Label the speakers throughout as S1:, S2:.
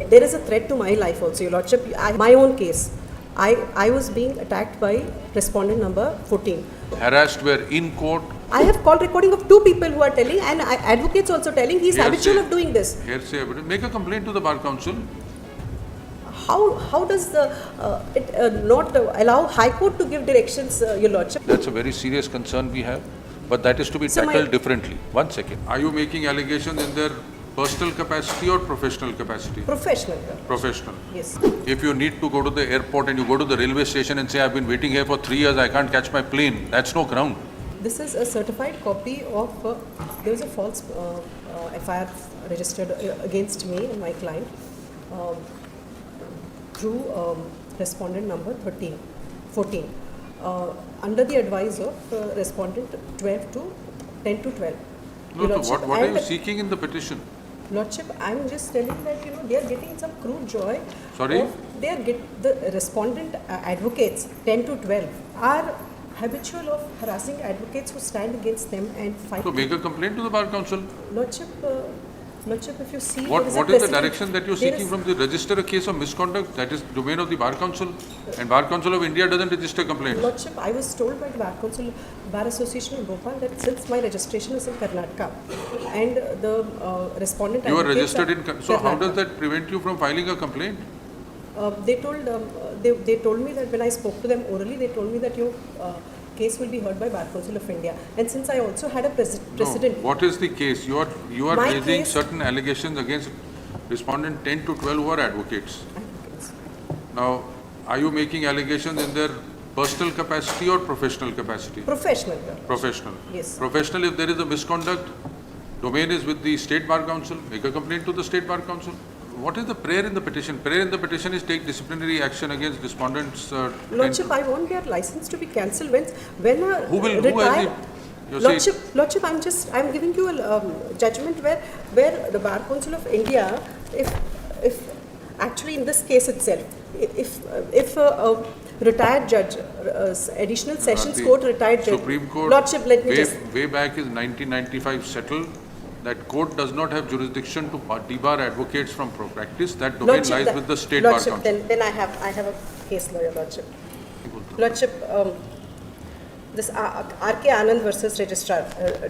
S1: there is a threat to my life also, Your Lordship. My own case, I was being attacked by respondent number 14.
S2: Harassed where in court.
S1: I have call recording of 2 people who are telling, and advocates also telling he is habitual of doing this.
S2: Hearsay evidence. Make a complaint to the Bar Council.
S1: How does it not allow High Court to give directions, Your Lordship?
S2: That's a very serious concern we have, but that is to be tackled differently. 1 second. Are you making allegations in their personal capacity or professional capacity?
S1: Professional.
S2: Professional.
S1: Yes.
S2: If you need to go to the airport and you go to the railway station and say, I've been waiting here for 3 years, I can't catch my plane, that's no ground.
S1: This is a certified copy of, there was a false FIR registered against me and my client through respondent number 14, under the advice of respondent 10 to 12.
S2: No, so what are you seeking in the petition?
S1: Lordship, I'm just telling that, they are getting some crude joy.
S2: Sorry?
S1: The respondent advocates 10 to 12 are habitual of harassing advocates who stand against them and fight.
S2: So make a complaint to the Bar Council.
S1: Lordship, if you see...
S2: What is the direction that you are seeking from the register a case of misconduct? That is domain of the Bar Council, and Bar Council of India doesn't register complaints.
S1: Lordship, I was told by the Bar Council, Bar Association of Bhopal, that since my registration is in Karnataka and the respondent...
S2: You are registered in... So how does that prevent you from filing a complaint?
S1: They told me that when I spoke to them orally, they told me that your case will be heard by Bar Council of India. And since I also had a precedent...
S2: No. What is the case? You are raising certain allegations against respondent 10 to 12 who are advocates. Now, are you making allegations in their personal capacity or professional capacity?
S1: Professional.
S2: Professional.
S1: Yes.
S2: Professional, if there is a misconduct, domain is with the State Bar Council. Make a complaint to the State Bar Council. What is the prayer in the petition? Prayer in the petition is take disciplinary action against respondents.
S1: Lordship, I want their license to be cancelled when a
S2: who
S1: retired...
S2: has it?
S1: Lordship, I'm giving you a judgment where the Bar Council of India, if actually in this case itself, if a retired judge, additional sessions court retired judge,
S2: Supreme Court,
S1: Lordship, let me
S2: way back is 1995 settled. That court does not have jurisdiction to debar advocates from practice. That domain lies with the State Bar Council.
S1: Then I have a case lawyer, Lordship. Lordship, this R.K. Anand versus Registrar,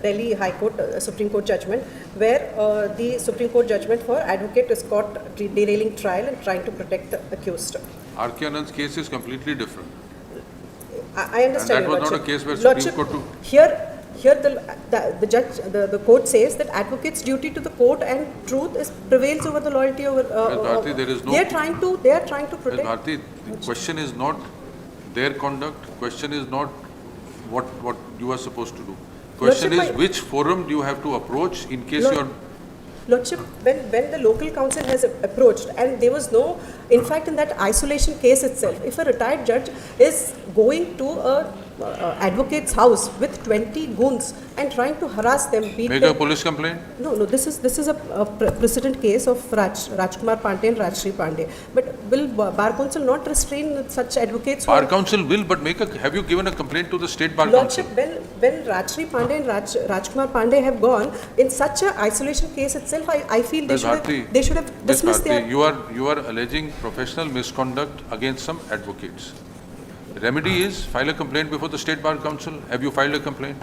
S1: Delhi High Court, Supreme Court judgment, where the Supreme Court judgment for advocate is caught derailing trial and trying to protect the accused.
S2: R.K. Anand's case is completely different.
S1: I understand.
S2: And that was not a case where Supreme Court...
S1: Here the judge, the court says that advocate's duty to the court and truth prevails over the loyalty over.
S2: Bharti, there is no.
S1: They are trying to protect.
S2: Bharti, the question is not their conduct. Question is not what you are supposed to do. Question is which forum do you have to approach in case you are.
S1: Lordship, when the local council has approached, and there was no, in fact, in that isolation case itself, if a retired judge is going to a advocate's house with 20 goons and trying to harass them,
S2: Make a police complaint?
S1: No, this is a precedent case of Rajkumar Pandey and Rajshri Pandey. But will Bar Council not restrain such advocates?
S2: Bar Council will, but have you given a complaint to the State Bar Council?
S1: Lordship, when Rajshri Pandey and Rajkumar Pandey have gone, in such a isolation case itself, I feel they should have dismissed their...
S2: You are alleging professional misconduct against some advocates. The remedy is file a complaint before the State Bar Council. Have you filed a complaint?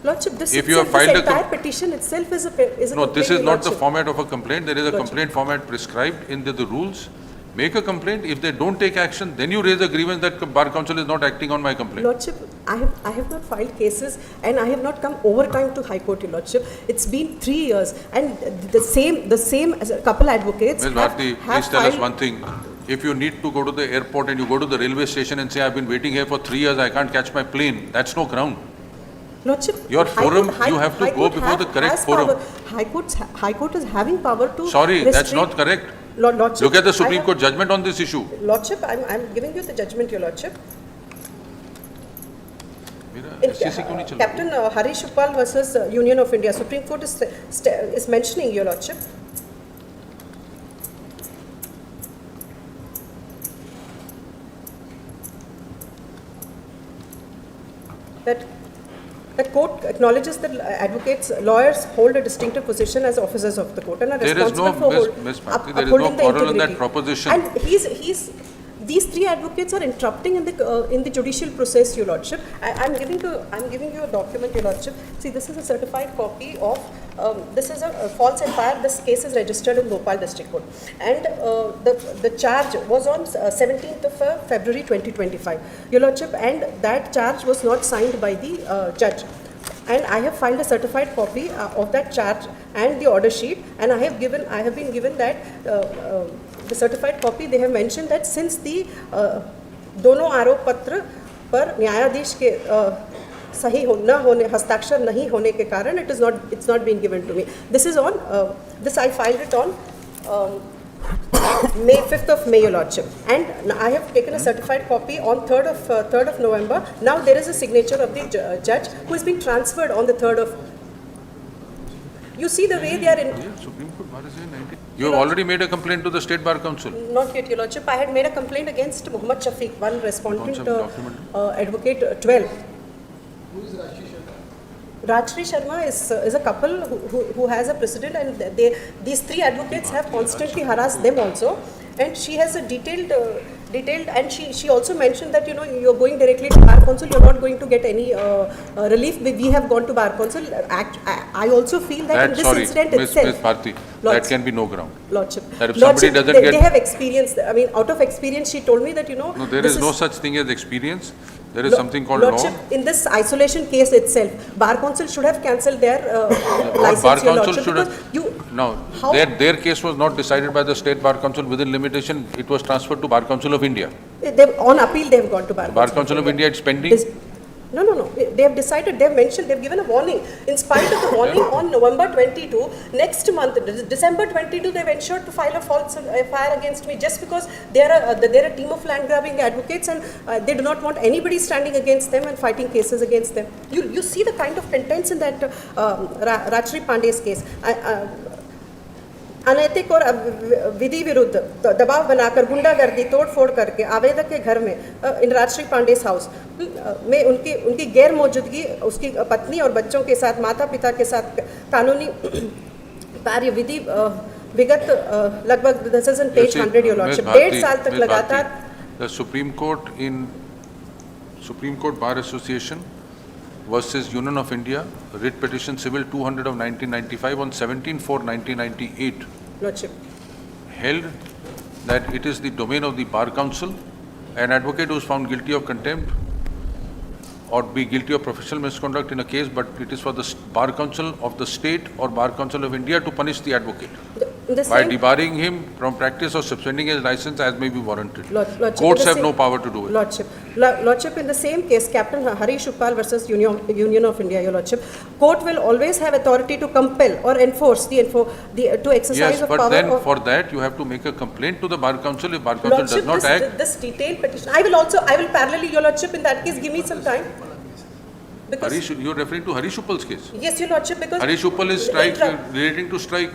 S1: Lordship, this
S2: entire
S1: petition itself is a complaint.
S2: No, this is not the format of a complaint. There is a complaint format prescribed in the rules. Make a complaint. If they don't take action, then you raise a grievance that Bar Council is not acting on my complaint.
S1: Lordship, I have not filed cases and I have not come overtime to High Court, Your Lordship. It's been 3 years and the same as a couple advocates.
S2: Well, Bharti, please tell us one thing. If you need to go to the airport and you go to the railway station and say, I've been waiting here for 3 years, I can't catch my plane, that's no ground.
S1: Lordship,
S2: your forum, you have to go before the correct forum.
S1: High Court is having power to...
S2: Sorry, that's not correct.
S1: Lordship,
S2: look at the Supreme Court judgment on this issue.
S1: Lordship, I'm giving you the judgment, Your Lordship. Captain Harish Uppal versus Union of India, Supreme Court is mentioning, Your Lordship. That The court acknowledges that advocates, lawyers hold a distinctive position as officers of the court and are responsible for upholding the
S2: quarrel on that
S1: integrity.
S2: proposition.
S1: And these three advocates are interrupting in the judicial process, Your Lordship. I'm giving you a document, Your Lordship. See, this is a certified copy of. This is a false FIR. This case is registered in Bhopal District Court, and the charge was on 17th of February 2025, Your Lordship, and that charge was not signed by the judge. And I have filed a certified copy of that charge and the order sheet, and I have been given that the certified copy. They have mentioned that since the दोनों आरोप पत्र पर न्यायाधीश के सही न होने हस्ताक्षर नहीं होने के कारण it's not being given to me. This is on this I filed it on 5th of May, Your Lordship, and I have taken a certified copy on 3rd of November. Now there is a signature of the judge who is being transferred on the 3rd of. You see the way they are in.
S2: Supreme Court Bar is in 19. You have already made a complaint to the State Bar Council.
S1: Not yet, Your Lordship. I had made a complaint against Muhammad Shafiq, one respondent, advocate 12.
S3: Who is Rajshri Sharma?
S1: Rajshri Sharma is a couple who has a precedent, and these three advocates have constantly harassed them also. And she has a detailed, and she also mentioned that you're going directly to Bar Council, you're not going to get any relief. We have gone to Bar Council. I also feel that in this incident itself,
S2: Ms. Bharti, that can be no ground.
S1: Lordship,
S2: that if somebody doesn't get,
S1: they have experience. I mean, out of experience, she told me that
S2: No, there is no such thing as experience. There is something called
S1: Lordship,
S2: law.
S1: in this isolation case itself, Bar Council should have cancelled their license.
S2: Bar Council should have. Their case was not decided by the State Bar Council within limitation. It was transferred to Bar Council of India.
S1: On appeal, they have gone to Bar Council.
S2: Bar Council of India, it's pending.
S1: No. They have decided, they have mentioned, they have given a warning. In spite of the warning on November 22, next month, December 22, they have ensured to file a false FIR against me just because they are a team of land grabbing advocates, and they do not want anybody standing against them and fighting cases against them. You see the kind of contents in that Rajshri Pandey's case. अनैतिक और विधि विरुद्ध दबाव बनाकर गुंडागर्दी तोड़फोड़ करके आवेदक के घर में इन राजश्री पांडे हाउस में उनकी गैर मौजूदगी उसकी पत्नी और बच्चों के साथ माता पिता के साथ कानूनी कार्यविधि विगत लगभग this is on page 100, Your Lordship, 1.5 साल तक लगातार.
S2: The Supreme Court in Supreme Court Bar Association versus Union of India, writ petition civil 200 of 1995 on 17/4/1998,
S1: Lordship,
S2: held that it is the domain of the Bar Council. An advocate who is found guilty of contempt or be guilty of professional misconduct in a case, but it is for the Bar Council of the state or Bar Council of India to punish the advocate by debarring him from practice or suspending his license as may be warranted.
S1: Lordship,
S2: Courts have no power to do it.
S1: Lordship, in the same case, Captain Harish Uppal versus Union of India, Your Lordship, court will always have authority to compel or enforce to exercise of power.
S2: Yes, but then for that you have to make a complaint to the Bar Council. If Bar Council
S1: Lordship,
S2: does not act.
S1: This detailed petition, I will parallelly, Your Lordship, in that case, give me some time.
S2: Harish, you are referring to Harish Uppal's case?
S1: Yes, Your Lordship, because
S2: Harish Uppal is relating to strike.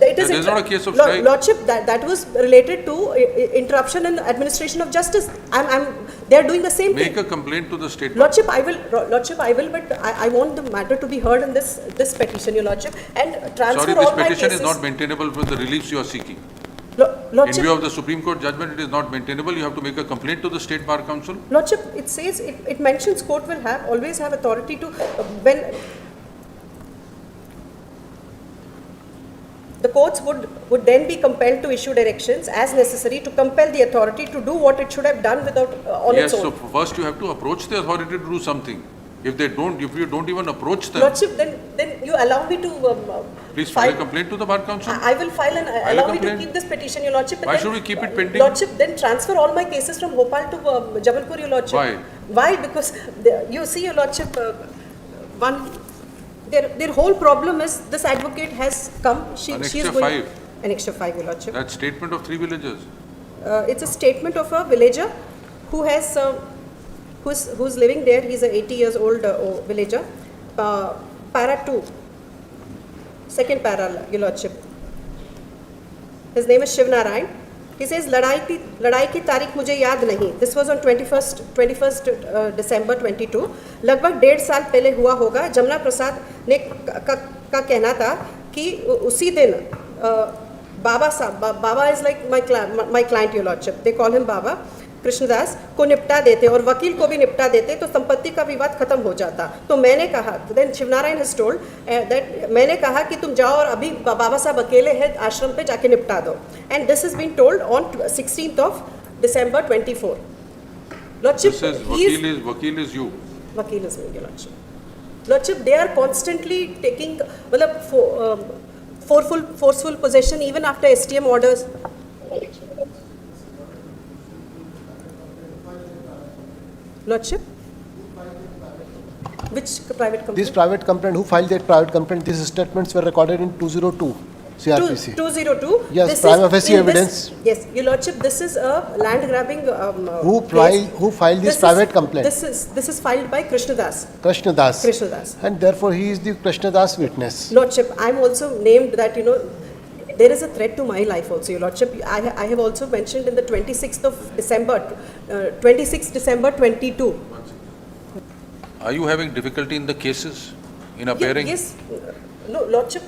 S1: It is
S2: not a case of strike.
S1: Lordship, that was related to interruption in administration of justice. They are doing the same thing.
S2: Make a complaint to the state.
S1: Lordship, I will, but I want the matter to be heard in this petition, Your Lordship, and transfer all my cases.
S2: Sorry, this petition is not maintainable with the reliefs you are seeking.
S1: Lordship,
S2: in view of the Supreme Court judgment, it is not maintainable. You have to make a complaint to the State Bar Council.
S1: Lordship, it says, it mentions court will always have authority to, when the courts would then be compelled to issue directions as necessary to compel the authority to do what it should have done without on its own.
S2: Yes, so first you have to approach the authority to do something. If you don't even approach them.
S1: Lordship, then you allow me to
S2: please file a complaint to the Bar Council.
S1: I will file and allow me to keep this petition, Your Lordship.
S2: Why should we keep it pending?
S1: Lordship, then transfer all my cases from Bhopal to Jabalpur, Your Lordship.
S2: Why?
S1: Why? Because you see, Your Lordship, their whole problem is this advocate has come. She is going. Annexure 5, Your Lordship.
S2: That statement of 3 villagers.
S1: It's a statement of a villager who has. Who's living there. He's a 80 years old villager. Para 2, second para, Your Lordship. His name is Shiv Narayan. He says लड़ाई की तारीख मुझे याद नहीं. This was on 21st December 22. लगभग 1.5 साल पहले हुआ होगा. जमुना प्रसाद ने का कहना था कि उसी दिन बाबा साहब, बाबा is like my client, your lordship. They call him बाबा कृष्णदास को निपटा देते और वकील को भी निपटा देते तो संपत्ति का विवाद खत्म हो जाता. तो मैंने कहा, then Shivnarayan has told that मैंने कहा कि तुम जाओ और अभी बाबा साहब अकेले हैं आश्रम पे जाके निपटा दो. And this has been told on 16th of December 24. Lordship,
S2: this is vakil is you.
S1: Vakil is me, your lordship. Lordship, they are constantly taking forceful possession even after STM orders. Lordship? Which private complaint?
S3: This private complaint, who filed that private complaint? These statements were recorded in 202 CRPC.
S1: 202?
S3: Yes, prima facie evidence.
S1: Yes, your lordship, this is a land grabbing
S3: Who filed this private complaint?
S1: This is filed by Krishnadas.
S3: Krishnadas. And therefore he is the Krishnadas witness.
S1: Lordship, I am also named that, there is a threat to my life also, your lordship. I have also mentioned in the 26th of December, 26th December 22.
S2: Are you having difficulty in the cases, in appearing?
S1: Yes. No, lordship,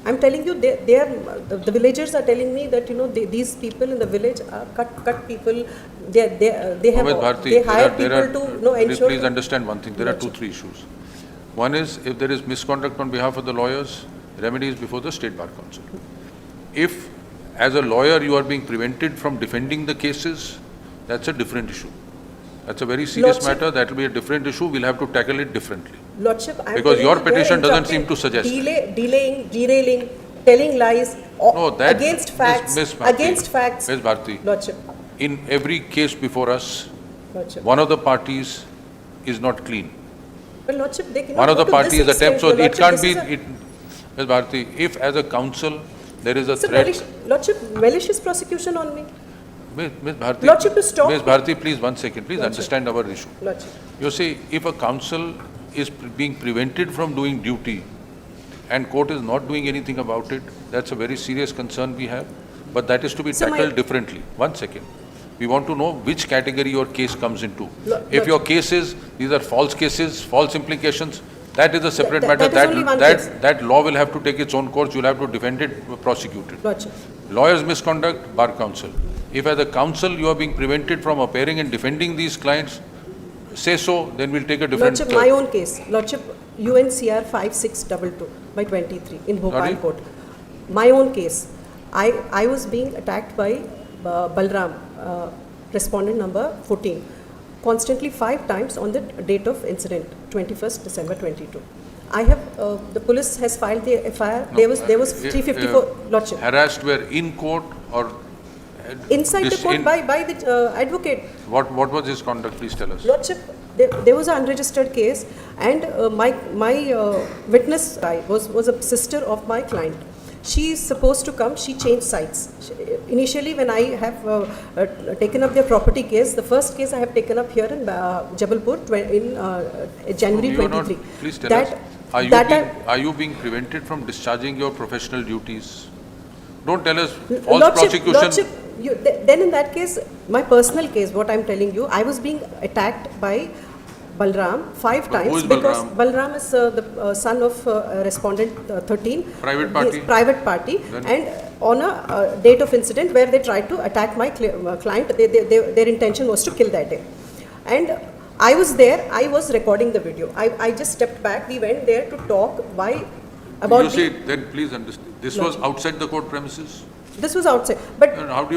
S1: I'm telling you, they are, the villagers are telling me that, these people in the village are cut people. They hire people to ensure.
S2: Please understand one thing, there are 2-3 issues. One is, if there is misconduct on behalf of the lawyers, remedy is before the State Bar Council. If, as a lawyer, you are being prevented from defending the cases, that's a different issue. That's a very serious matter. That will be a different issue. We'll have to tackle it differently.
S1: Lordship,
S2: because your petition doesn't seem to suggest.
S1: Delaying, derailing, telling lies, against facts.
S2: Ms. Bharti,
S1: Lordship.
S2: In every case before us,
S1: Lordship.
S2: one of the parties is not clean.
S1: Well, Lordship, they cannot
S2: one of the
S1: go to
S2: parties
S1: this
S2: attempts, so
S1: extent.
S2: it can't be. Ms. Bharti, if as a counsel there is a threat.
S1: Lordship, malicious prosecution on me.
S2: Ms. Bharti,
S1: Lordship, to stop.
S2: Ms. Bharti, please 1 second. Please understand our issue.
S1: Lordship.
S2: You see, if a counsel is being prevented from doing duty and court is not doing anything about it, that's a very serious concern we have. But that is to be tackled differently. 1 second. We want to know which category your case comes into. If your case is, these are false cases, false implications, that is a separate matter. That law will have to take its own course. You'll have to defend it, prosecute it.
S1: Lordship.
S2: Lawyers misconduct, bar counsel. If as a counsel you are being prevented from appearing and defending these clients, say so, then we'll take a different...
S1: Lordship, my own case. Lordship, UNCR 5622 by 23 in Bhopal Court. My own case. I was being attacked by Balram, respondent number 14, constantly 5 times on the date of incident, 21st December 22. I have, the police has filed the FIR. There was 354, Lordship.
S2: Harassed were in court or...
S1: Inside the court by the advocate.
S2: What was his conduct? Please tell us.
S1: Lordship, there was an unregistered case, and my witness was a sister of my client. She is supposed to come. She changed sides. Initially, when I have taken up their property case, the first case I have taken up here in Jabalpur in January 23.
S2: Please tell us. Are you being prevented from discharging your professional duties? Don't tell us false prosecution.
S1: Lordship, then in that case, my personal case, what I'm telling you, I was being attacked by Balram 5 times.
S2: Who is
S1: because Balram is the son of respondent 13.
S2: Private party?
S1: Private party. Then and on a date of incident where they tried to attack my client, their intention was to kill that day. And I was there, I was recording the video. I just stepped back, we went there to talk about
S2: you see, then please understand, this was outside the court premises?
S1: This was outside, but
S2: how do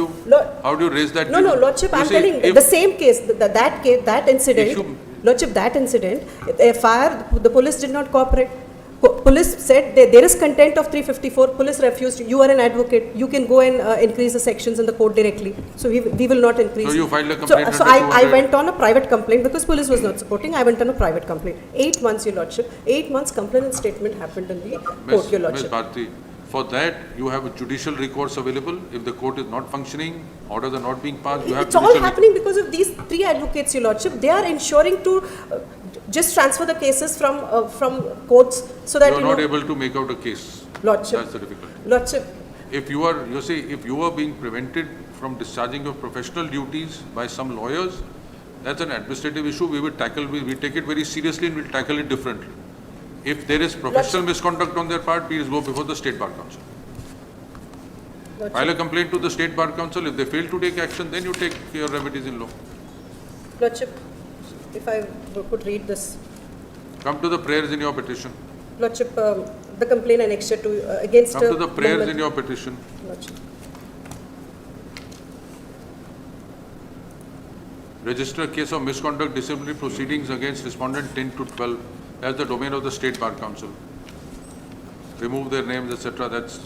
S2: you raise that?
S1: No, Lordship, I'm telling the same case, that incident, Lordship, that incident, the police did not cooperate. Police said there is content of 354. Police refused. You are an advocate. You can go and increase the sections in the court directly. So we will not increase.
S2: So you filed a complaint.
S1: So I went on a private complaint because police was not supporting. I went on a private complaint. 8 months, Your Lordship. 8 months complaint and statement happened in the court, Your Lordship.
S2: Ms. Bharti, for that you have a judicial recourse available. If the court is not functioning, orders are not being passed, you have
S1: it's all happening because of these 3 advocates, Your Lordship. They are ensuring to just transfer the cases from courts so that
S2: you are not able to make out a case.
S1: Lordship.
S2: That's the difficulty.
S1: Lordship,
S2: if you are, you see, if you are being prevented from discharging your professional duties by some lawyers, that's an administrative issue. We will tackle, we take it very seriously and we'll tackle it differently. If there is professional misconduct on their part, please go before the State Bar Council. File a complaint to the State Bar Council. If they fail to take action, then you take your remedies in law.
S1: Lordship, if I could read this.
S2: Come to the prayers in your petition.
S1: Lordship, the complaint annexure to against.
S2: Come to the prayers in your petition.
S1: Lordship.
S2: Register a case of misconduct disciplinary proceedings against respondent 10 to 12 as the domain of the State Bar Council. Remove their names, etc. That's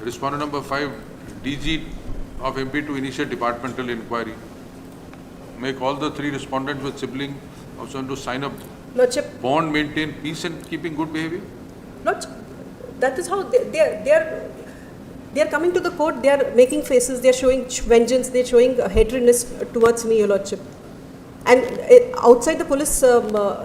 S2: respondent number 5, DG of MP to initiate departmental inquiry. Make all the 3 respondents with sibling also to sign up.
S1: Lordship.
S2: Bond, maintain peace and keeping good behavior.
S1: Lordship, that is how they are coming to the court. They are making faces. They are showing vengeance. They are showing hatredness towards me, Your Lordship. And outside the police,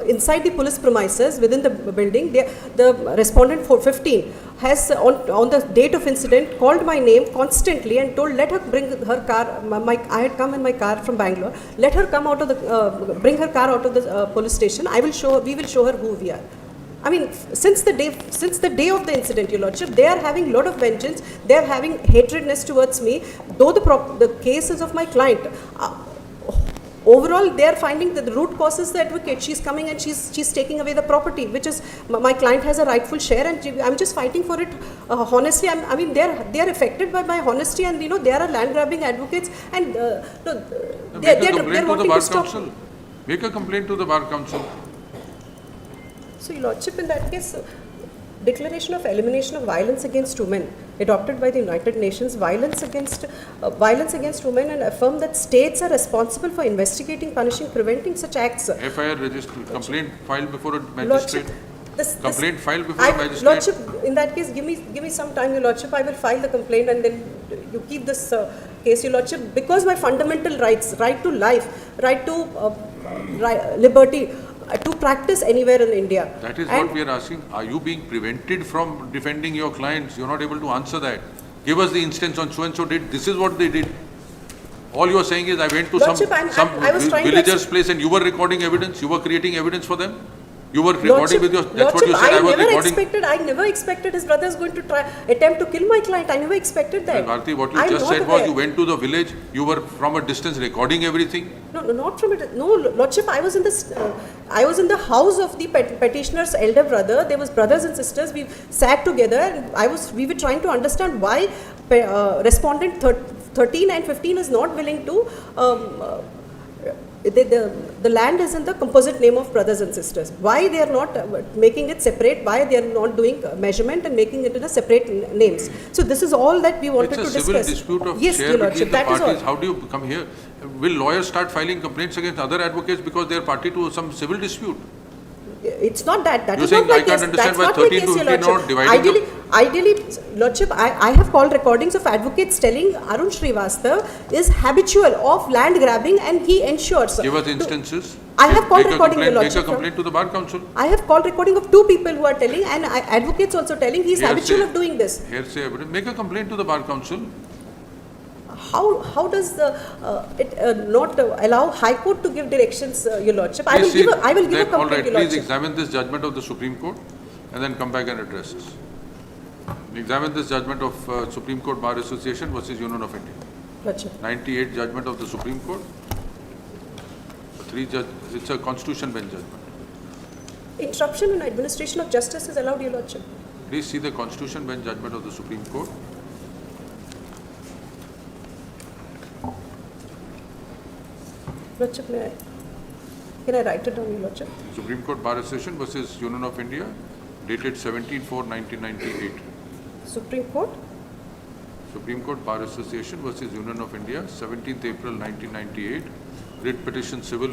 S1: inside the police premises within the building, the respondent 15 has on the date of incident called my name constantly and told, let her bring her car. I had come in my car from Bangalore. Let her come out of the bring her car out of the police station. We will show her who we are. I mean, since the day of the incident, Your Lordship, they are having a lot of vengeance. They are having hatredness towards me. Though the cases of my client. Overall, they are finding that the root cause is the advocate. She's coming and she's taking away the property, which is my client has a rightful share, and I'm just fighting for it honestly. I mean, they are affected by my honesty, and they are land grabbing advocates, and they're wanting to stop.
S2: Make a complaint to the Bar Council.
S1: So, Your Lordship, in that case, Declaration of Elimination of Violence Against Women, adopted by the United Nations, violence against women, and affirm that states are responsible for investigating, punishing, preventing such acts.
S2: FIR registered, complaint filed before a magistrate. Complaint filed before a magistrate.
S1: Lordship, in that case, give me some time, Your Lordship. I will file the complaint and then you keep this case, Your Lordship, because my fundamental rights, right to life, right to liberty, to practice anywhere in India.
S2: That is what we are asking. Are you being prevented from defending your clients? You're not able to answer that. Give us the instance on so and so did. This is what they did. All you are saying is I went to
S1: Lordship,
S2: some villager's place and you were recording evidence. You were creating evidence for them. You were recording with your. That's what you said.
S1: I never expected his brother is going to attempt to kill my client. I never expected that.
S2: Bharti, what you just said was you went to the village. You were from a distance recording everything.
S1: No, not from it. No, Lordship. I was in the house of the petitioner's elder brother. There was brothers and sisters. We sat together and we were trying to understand why respondent 13 and 15 is not willing to. The land is in the composite name of brothers and sisters. Why they are not making it separate? Why they are not doing measurement and making it in a separate names? So this is all that we wanted to discuss.
S2: It's a civil dispute of share between the parties. How do you come here? Will lawyers start filing complaints against other advocates because they are party to some civil dispute?
S1: It's not that. That
S2: You're
S1: is not my
S2: saying I can't
S1: case.
S2: understand why 13 to 15 are not dividing
S1: Ideally, Lordship, I have called recordings of advocates telling Arun Srivastav is habitual of land grabbing and he ensures.
S2: Give us instances.
S1: I have called recording, Your Lordship.
S2: Make a complaint to the Bar Council.
S1: I have called recording of 2 people who are telling, and advocates also telling he is habitual of doing this.
S2: Hearsay evidence. Make a complaint to the Bar Council.
S1: How does it not allow High Court to give directions, Your Lordship? I will give a complaint,
S2: all right,
S1: Your Lordship.
S2: please examine this judgment of the Supreme Court and then come back and address this. Examine this judgment of Supreme Court Bar Association versus Union of India.
S1: Lordship.
S2: 98 judgment of the Supreme Court. It's a constitution bench judgment.
S1: Interruption in administration of justice is allowed, Your Lordship.
S2: Please see the constitution bench judgment of the Supreme Court.
S1: Lordship, can I write it down, Your Lordship?
S2: Supreme Court Bar Association versus Union of India, dated 17/4/1998.
S1: Supreme Court?
S2: Supreme Court Bar Association versus Union of India, 17th April 1998. Writ petition civil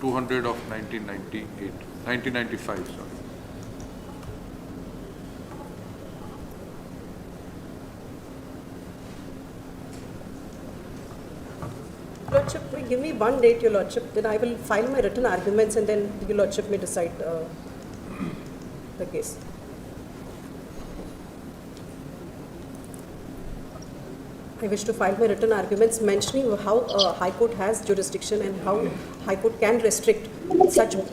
S2: 200 of 1995. Sorry.
S1: Lordship, give me one date, Your Lordship, then I will file my written arguments and then Your Lordship may decide the case. I wish to file my written arguments mentioning how High Court has jurisdiction and how High Court can restrict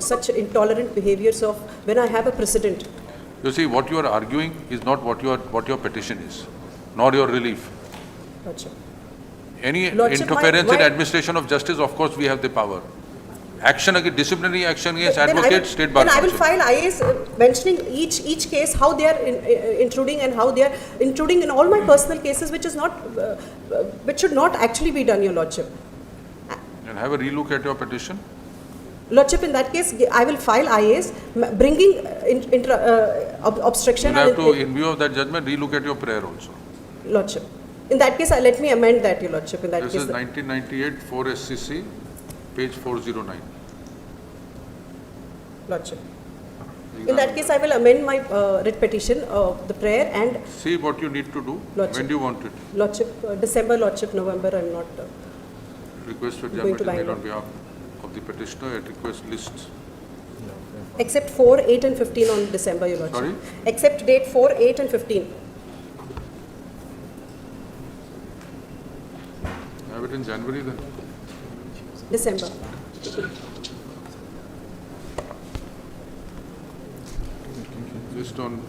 S1: such intolerant behaviors of when I have a precedent.
S2: You see, what you are arguing is not what your petition is, nor your relief.
S1: Lordship.
S2: Any
S1: Lordship,
S2: interference in
S1: my-
S2: administration of justice, of course, we have the power. Action against disciplinary action against
S1: Then I will-
S2: advocates, state bar
S1: Then I will
S2: council.
S1: file IAs mentioning each case, how they are intruding and how they are intruding in all my personal cases, which is not, which should not actually be done, Your Lordship.
S2: And have a relook at your petition.
S1: Lordship, in that case, I will file IAs bringing obstruction.
S2: You have
S1: and
S2: to, in view of that judgment, relook at your prayer also.
S1: Lordship. In that case, let me amend that, Your Lordship. In that
S2: This
S1: case,
S2: is 1998 4 SCC, page 409.
S1: Lordship. In that case, I will amend my writ petition, the prayer and
S2: See what you need to do.
S1: Lordship.
S2: When do you want it?
S1: Lordship, December, Lordship, November, I'm not.
S2: Request for
S1: Going
S2: judgment
S1: to
S2: is made
S1: Bangalore.
S2: on behalf of the petitioner at request list.
S1: Except 4, 8 and 15 on December, Your Lordship.
S2: Sorry?
S1: Except date 4, 8 and 15.
S2: Have it in January then.
S1: December.
S2: List on